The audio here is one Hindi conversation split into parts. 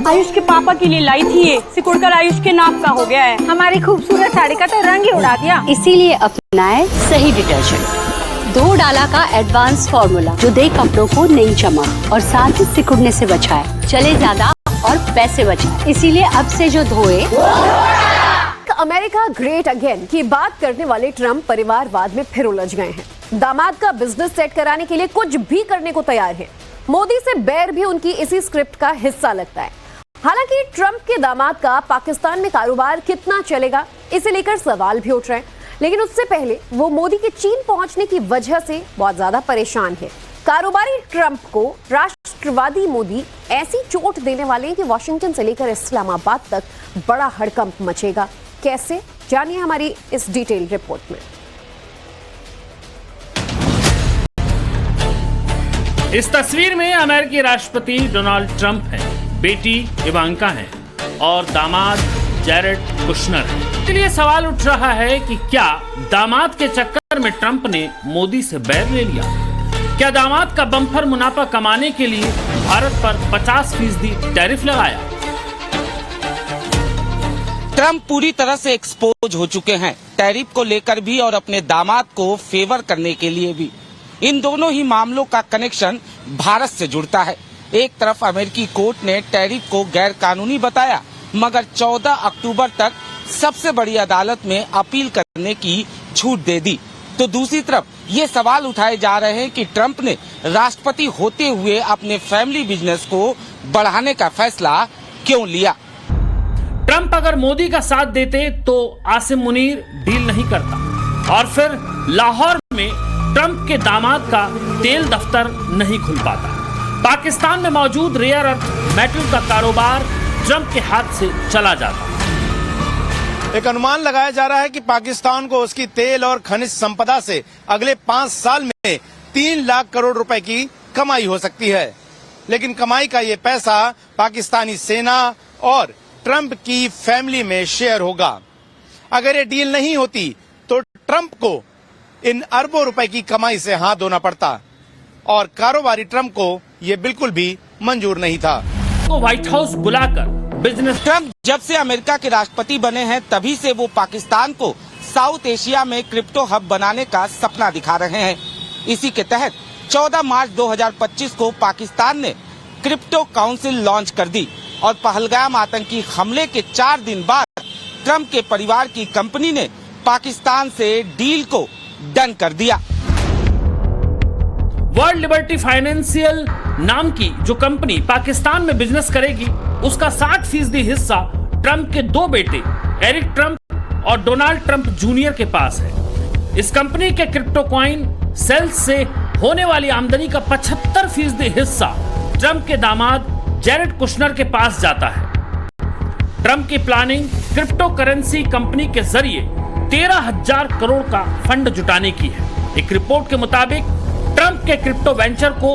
आयुष के पापा के लिए लाई थी ये, सिकुड़कर आयुष के नाक का हो गया है। हमारी खूबसूरत साड़ी का तो रंग ही उड़ा दिया। इसीलिए अपनाए सही डिटर्जेंट, 2 डाला का एडवांस फॉर्मूला जो दे कपड़ों को नई चमक और साथ ही सिकुड़ने से बचाए, चले ज्यादा और पैसे बचाए। इसीलिए अब से जो धोए। अमेरिका ग्रेट अगेन की बात करने वाले ट्रम्प परिवारवाद में फिर उलझ गए हैं। दामाद का बिजनेस सेट कराने के लिए कुछ भी करने को तैयार है। मोदी से बैर भी उनकी इसी स्क्रिप्ट का हिस्सा लगता है। हालांकि ट्रम्प के दामाद का पाकिस्तान में कारोबार कितना चलेगा, इसे लेकर सवाल भी उठ रहे हैं। लेकिन उससे पहले वो मोदी के चीन पहुंचने की वजह से बहुत ज्यादा परेशान है। कारोबारी ट्रम्प को राष्ट्रवादी मोदी ऐसी चोट देने वाले हैं कि वॉशिंगटन से लेकर इस्लामाबाद तक बड़ा हड़कंप मचेगा। कैसे, जानिए हमारी इस डिटेल रिपोर्ट में। इस तस्वीर में अमेरिकी राष्ट्रपति डोनाल्ड ट्रंप हैं, बेटी इवांका हैं और दामाद जैरेड कुशनर हैं। इसलिए सवाल उठ रहा है कि क्या दामाद के चक्कर में ट्रंप ने मोदी से बैर ले लिया? क्या दामाद का बम्पर मुनाफा कमाने के लिए भारत पर 50% टैरिफ लगाया? ट्रंप पूरी तरह से एक्सपोज हो चुके हैं, टैरिफ को लेकर भी और अपने दामाद को फेवर करने के लिए भी। इन दोनों ही मामलों का कनेक्शन भारत से जुड़ता है। एक तरफ अमेरिकी कोर्ट ने टैरिफ को गैर कानूनी बताया, मगर 14 अक्टूबर तक सबसे बड़ी अदालत में अपील करने की छूट दे दी। तो दूसरी तरफ ये सवाल उठाए जा रहे हैं कि ट्रंप ने राष्ट्रपति होते हुए अपने फैमिली बिजनेस को बढ़ाने का फैसला क्यों लिया। ट्रंप अगर मोदी का साथ देते तो आसिम मुनीर डील नहीं करता और फिर लाहौर में ट्रंप के दामाद का तेल दफ्तर नहीं खुल पाता। पाकिस्तान में मौजूद रेयर अर्थ मेटल का कारोबार ट्रंप के हाथ से चला जाता। एक अनुमान लगाया जा रहा है कि पाकिस्तान को उसकी तेल और खनिज संपदा से अगले 5 साल में 3 लाख करोड़ रुपए की कमाई हो सकती है। लेकिन कमाई का ये पैसा पाकिस्तानी सेना और ट्रंप की फैमिली में शेयर होगा। अगर ये डील नहीं होती तो ट्रंप को इन अरबों रुपए की कमाई से हाथ धोना पड़ता और कारोबारी ट्रंप को ये बिल्कुल भी मंजूर नहीं था। तो व्हाइट हाउस बुलाकर बिजनेस ट्रंप जब से अमेरिका के राष्ट्रपति बने हैं तभी से वो पाकिस्तान को साउथ एशिया में क्रिप्टो हब बनाने का सपना दिखा रहे हैं। इसी के तहत 14 मार्च 2025 को पाकिस्तान ने क्रिप्टो काउंसिल लॉन्च कर दी और पहलगाम आतंकी हमले के 4 दिन बाद ट्रंप के परिवार की कंपनी ने पाकिस्तान से डील को डन कर दिया। वर्ल्ड लिबर्टी फाइनेंशियल नाम की जो कंपनी पाकिस्तान में बिजनेस करेगी, उसका 60% हिस्सा ट्रंप के 2 बेटे एरिक ट्रंप और डोनाल्ड ट्रंप जूनियर के पास है। इस कंपनी के क्रिप्टो कॉइन सेल्स से होने वाली आमदनी का 75% हिस्सा ट्रंप के दामाद जैरेड कुशनर के पास जाता है। ट्रंप की प्लानिंग क्रिप्टो करेंसी कंपनी के जरिए 13,000 करोड़ का फंड जुटाने की है। एक रिपोर्ट के मुताबिक ट्रंप के क्रिप्टो वेंचर को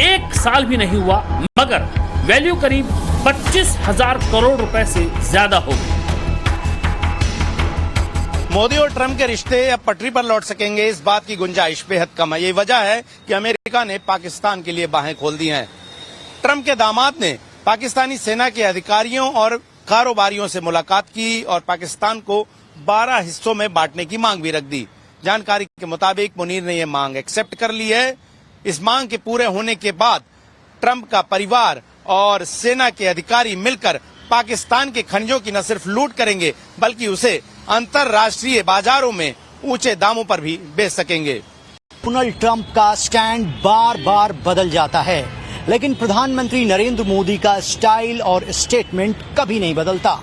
1 साल भी नहीं हुआ, मगर वैल्यू करीब 25,000 करोड़ रुपए से ज्यादा हो गई। मोदी और ट्रंप के रिश्ते अब पटरी पर लौट सकेंगे, इस बात की गुंजाइश बेहद कम है। यही वजह है कि अमेरिका ने पाकिस्तान के लिए बाहें खोल दी हैं। ट्रंप के दामाद ने पाकिस्तानी सेना के अधिकारियों और कारोबारियों से मुलाकात की और पाकिस्तान को 12 हिस्सों में बांटने की मांग भी रख दी। जानकारी के मुताबिक मुनीर ने यह मांग एक्सेप्ट कर ली है। इस मांग के पूरे होने के बाद ट्रंप का परिवार और सेना के अधिकारी मिलकर पाकिस्तान के खनिजों की न सिर्फ लूट करेंगे बल्कि उसे अंतर्राष्ट्रीय बाजारों में ऊंचे दामों पर भी बेच सकेंगे। डोनाल्ड ट्रंप का स्टैंड बार बार बदल जाता है, लेकिन प्रधानमंत्री नरेंद्र मोदी का स्टाइल और स्टेटमेंट कभी नहीं बदलता।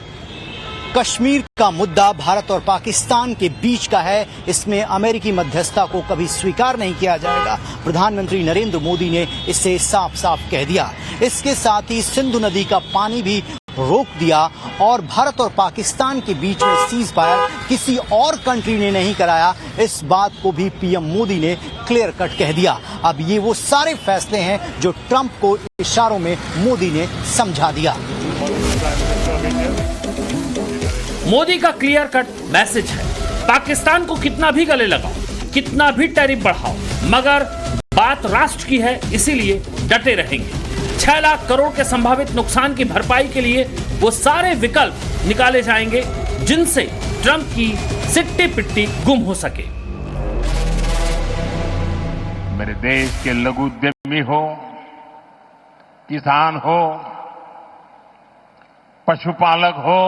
कश्मीर का मुद्दा भारत और पाकिस्तान के बीच का है, इसमें अमेरिकी मध्यस्थता को कभी स्वीकार नहीं किया जाएगा। प्रधानमंत्री नरेंद्र मोदी ने इसे साफ साफ कह दिया। इसके साथ ही सिंधु नदी का पानी भी रोक दिया और भारत और पाकिस्तान के बीच में सीज फायर किसी और कंट्री ने नहीं कराया, इस बात को भी पीएम मोदी ने क्लियर कट कह दिया। अब ये वो सारे फैसले हैं जो ट्रंप को इशारों में मोदी ने समझा दिया। मोदी का क्लियर कट मैसेज है, पाकिस्तान को कितना भी गले लगाओ, कितना भी टैरिफ बढ़ाओ, मगर बात राष्ट्र की है, इसीलिए डटे रहेंगे। 6 लाख करोड़ के संभावित नुकसान की भरपाई के लिए वो सारे विकल्प निकाले जाएंगे जिनसे ट्रंप की सिट्टी पिट्टी गुम हो सके। मेरे देश के लघु उद्यमी हो, किसान हो, पशुपालक हो,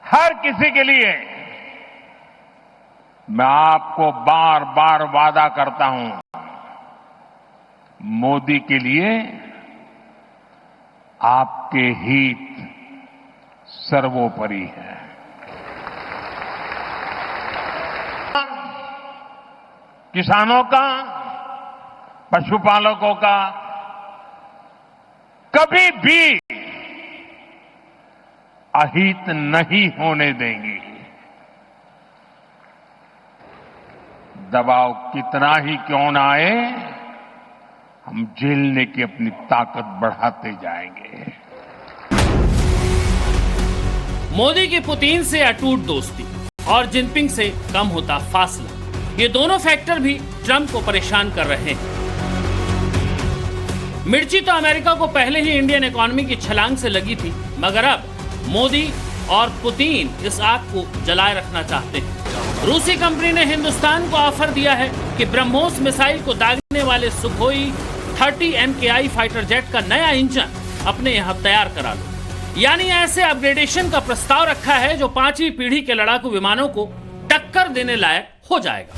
हर किसी के लिए मैं आपको बार बार वादा करता हूं, मोदी के लिए आपके हित सर्वोपरि है। किसानों का, पशुपालकों का कभी भी अहित नहीं होने देंगे। दबाव कितना ही क्यों ना आए, हम झेलने की अपनी ताकत बढ़ाते जाएंगे। मोदी की पुतिन से अटूट दोस्ती और जिनपिंग से कम होता फासला, ये दोनों फैक्टर भी ट्रंप को परेशान कर रहे हैं। मिर्ची तो अमेरिका को पहले ही इंडियन इकोनॉमी की छलांग से लगी थी, मगर अब मोदी और पुतिन इस आग को जलाए रखना चाहते हैं। रूसी कंपनी ने हिंदुस्तान को ऑफर दिया है कि ब्रह्मोस मिसाइल को दागने वाले सुखोई 30 MKI फाइटर जेट का नया इंजन अपने यहां तैयार करा लो। यानी ऐसे अपग्रेडेशन का प्रस्ताव रखा है जो 5वीं पीढ़ी के लड़ाकू विमानों को टक्कर देने लायक हो जाएगा।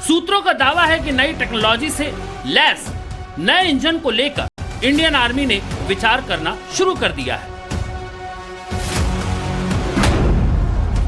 सूत्रों का दावा है कि नई टेक्नोलॉजी से लैस नए इंजन को लेकर इंडियन आर्मी ने विचार करना शुरू कर दिया है।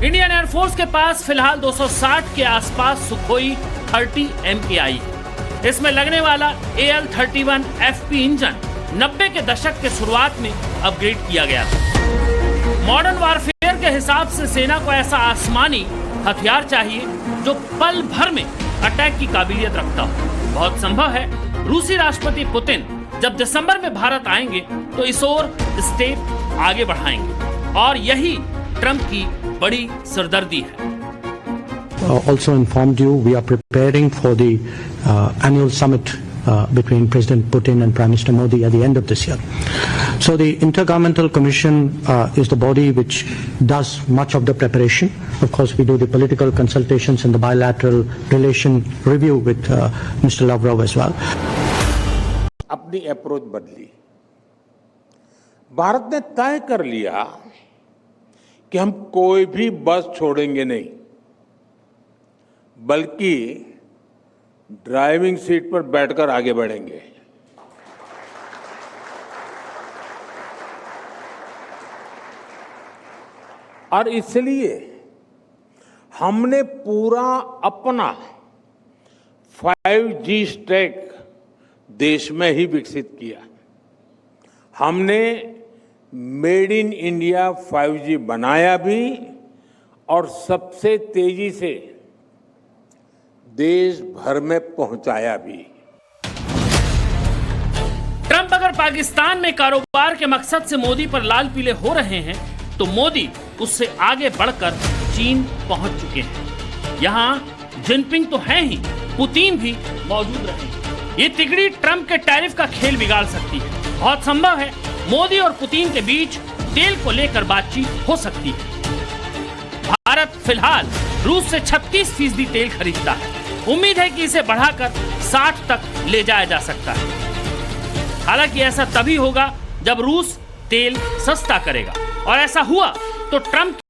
इंडियन एयरफोर्स के पास फिलहाल 260 के आसपास सुखोई 30 MKI है। इसमें लगने वाला AL-31 FP इंजन 90 के दशक के शुरुआत में अपग्रेड किया गया था। मॉडर्न वारफेयर के हिसाब से सेना को ऐसा आसमानी हथियार चाहिए जो पल भर में अटैक की काबिलियत रखता हो। बहुत संभव है रूसी राष्ट्रपति पुतिन जब दिसंबर में भारत आएंगे तो इस ओर स्टेप आगे बढ़ाएंगे और यही ट्रंप की बड़ी सरदर्दी है। Also informed you, we are preparing for the annual summit between President Putin and Prime Minister Modi at the end of this year. So the Intergovernmental Commission is the body which does much of the preparation. Of course, we do the political consultations and the bilateral relation review with Mr. Lavrov as well. अपनी अप्रोच बदली। भारत ने तय कर लिया कि हम कोई भी बस छोड़ेंगे नहीं, बल्कि ड्राइविंग सीट पर बैठकर आगे बढ़ेंगे। और इसलिए हमने पूरा अपना 5G स्टैक देश में ही विकसित किया। हमने मेड इन इंडिया 5G बनाया भी और सबसे तेजी से देश भर में पहुंचाया भी। ट्रंप अगर पाकिस्तान में कारोबार के मकसद से मोदी पर लाल पीले हो रहे हैं तो मोदी उससे आगे बढ़कर चीन पहुंच चुके हैं। यहां जिनपिंग तो है ही, पुतिन भी मौजूद रहेंगे। ये तिगड़ी ट्रंप के टैरिफ का खेल बिगाड़ सकती है। बहुत संभव है मोदी और पुतिन के बीच तेल को लेकर बातचीत हो सकती है। भारत फिलहाल रूस से 36% तेल खरीदता है। उम्मीद है कि इसे बढ़ाकर 60 तक ले जाया जा सकता है। हालांकि ऐसा तभी होगा जब रूस तेल सस्ता करेगा और ऐसा हुआ तो ट्रंप